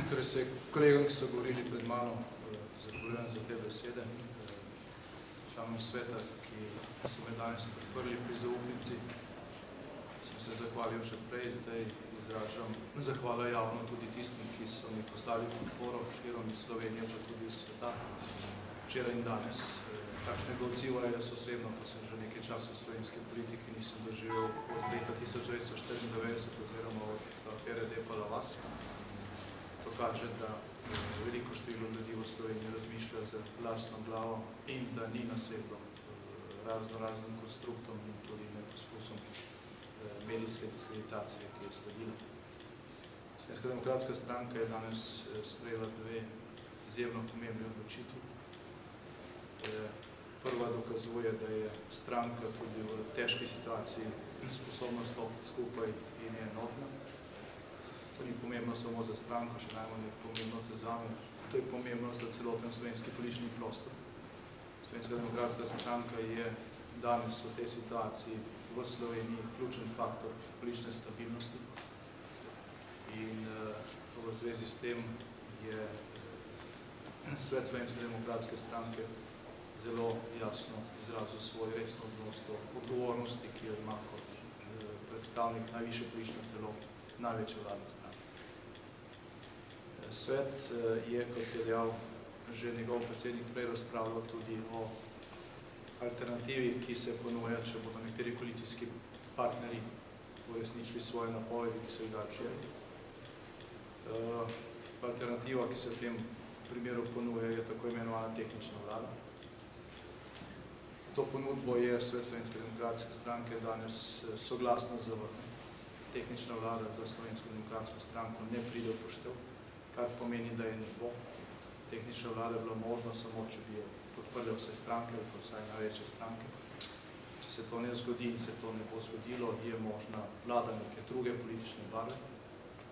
Torej se kolegom, ki so govorili pred mano, zahvaljujem za te besede. Članom sveta, ki so me danes podprli pri zaupnici, sem se zahvalil še prej, zdaj izražam zahvala javno tudi tistim, ki so mi poslali podporo širom iz Slovenije, pa tudi iz sveta, včeraj in danes. Takšnega odziva jaz osebno, pa sem že nekaj časa v slovenski politiki, nisem doživel od leta 1994 oziroma od afere Depala vas. To kaže, da veliko število ljudi v Sloveniji razmišlja z lastno glavo in da ni nasedlo raznim konstruktom in tudi ne poskusom medijske diskreditacije, ki je sledila. Slovenska demokratska stranka je danes sprejela dve izjemno pomembne odločitve. Prva dokazuje, da je stranka tudi v težki situaciji sposobna stopiti skupaj in je enotna. To ni pomembno samo za stranko, še najmanj je pomembno to zame. To je pomembno za celoten slovenski politični prostor. Slovenska demokratska stranka je danes v tej situaciji v Sloveniji ključen faktor politične stabilnosti in v zvezi s tem je svet Slovenske demokratske stranke zelo jasno izrazil svoj resno odnos do odgovornosti, ki jo ima kot predstavnik najvišje politično telo največje vladne stranke. Svet je, kot je dejal že njegov predsednik prej, razpravljal tudi o alternativi, ki se ponuja, če bodo nekateri koalicijski partnerji uresničili svoje napovedi, ki so jih dali včeraj. Alternativa, ki se v tem primeru ponuja, je tako imenovana tehnična vlada. To ponudbo je svet Slovenske demokratske stranke danes soglasno zavrnil. Tehnična vlada za Slovensko demokratsko stranko ne pride v poštev, kar pomeni, da je ne bo. Tehnična vlada je bila možna samo, če bi jo podprle vse stranke, ali pa vsaj največje stranke. Če se to ne zgodi in se to ne bo zgodilo, je možna vlada neke druge politične barve.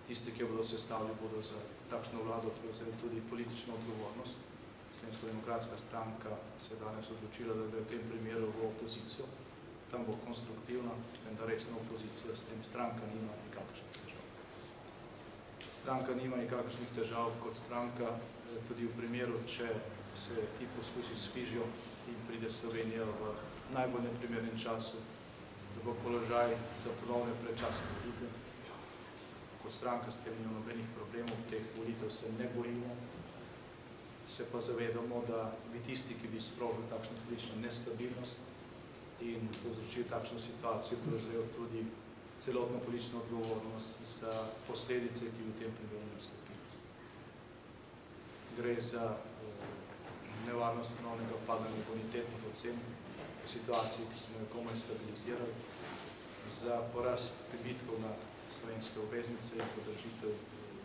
Tisti, ki jo bodo sestavili, bodo za takšno vlado prevzeli tudi politično odgovornost. Slovenska demokratska stranka se je danes odločila, da gre v tem primeru v opozicijo. Tam bo konstruktivna, vendar resna opozicija, s tem stranka nima nikakršnih težav. Stranka nima nikakršnih težav kot stranka, tudi v primeru, če se ti poskusi sfižijo in pride Slovenija v najbolj neprimernem času v položaj za ponovne predčasne volitve. Kot stranka s tem nimamo nobenih problemov, teh volitev se ne bojimo, se pa zavedamo, da bi tisti, ki bi sprožil takšno politično nestabilnost in povzročil takšno situacijo, prevzel tudi celotno politično odgovornost za posledice, ki v tem primeru nastopijo. Gre za nevarnost ponovnega padanja bonitetnih ocen v situaciji, ki smo jo komaj stabilizirali, za porast pribitkov na slovenske obveznice in podražitev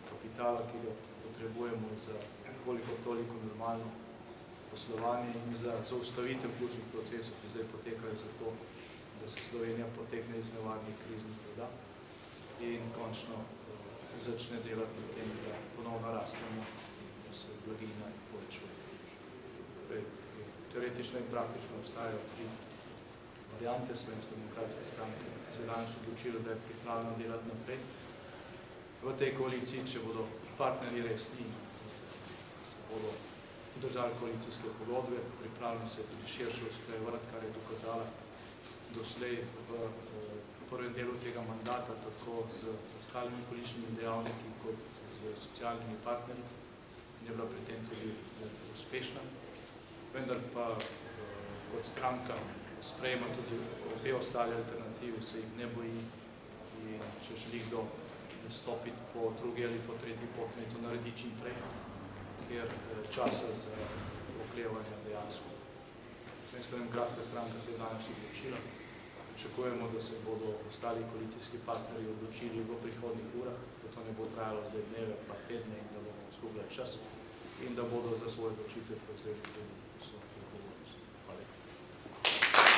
kapitala, ki ga potrebujemo za koliko toliko normalno poslovanje in za zaustavitev ključnih procesov, ki zdaj potekajo za to, da se Slovenija potegne iz nevarnih kriznih voda in končno začne delati na tem, da ponovno rastemo in da se blaginja povečuje. Teoretično in praktično obstajajo tri variante. Slovenske demokratske stranke se je danes odločilo, da je pripravljeno delati naprej. V tej koaliciji, če bodo partnerji resni, se bodo držali koalicijske pogodbe, pripravljeno se je tudi širše usklajevati, kar je dokazala doslej v prvem delu tega mandata, tako z ostalimi političnimi dejavniki kot z socialnimi partnerji in je bila pri tem tudi uspešna. Vendar pa kot stranka sprejema tudi obe ostale alternativi, se jih ne boji in če želi kdo stopiti po drugi ali po tretji poti, naj to naredi čim prej, ker časa za oklevanje dejansko. Slovenska demokratska stranka se je danes odločila. Pričakujemo, da se bodo ostali koalicijski partnerji odločili v prihodnjih urah, da to ne bo trajalo zdaj dneve, pa tedne in da bomo izgubljali čas in da bodo za svoje odločitve prevzeli tudi vso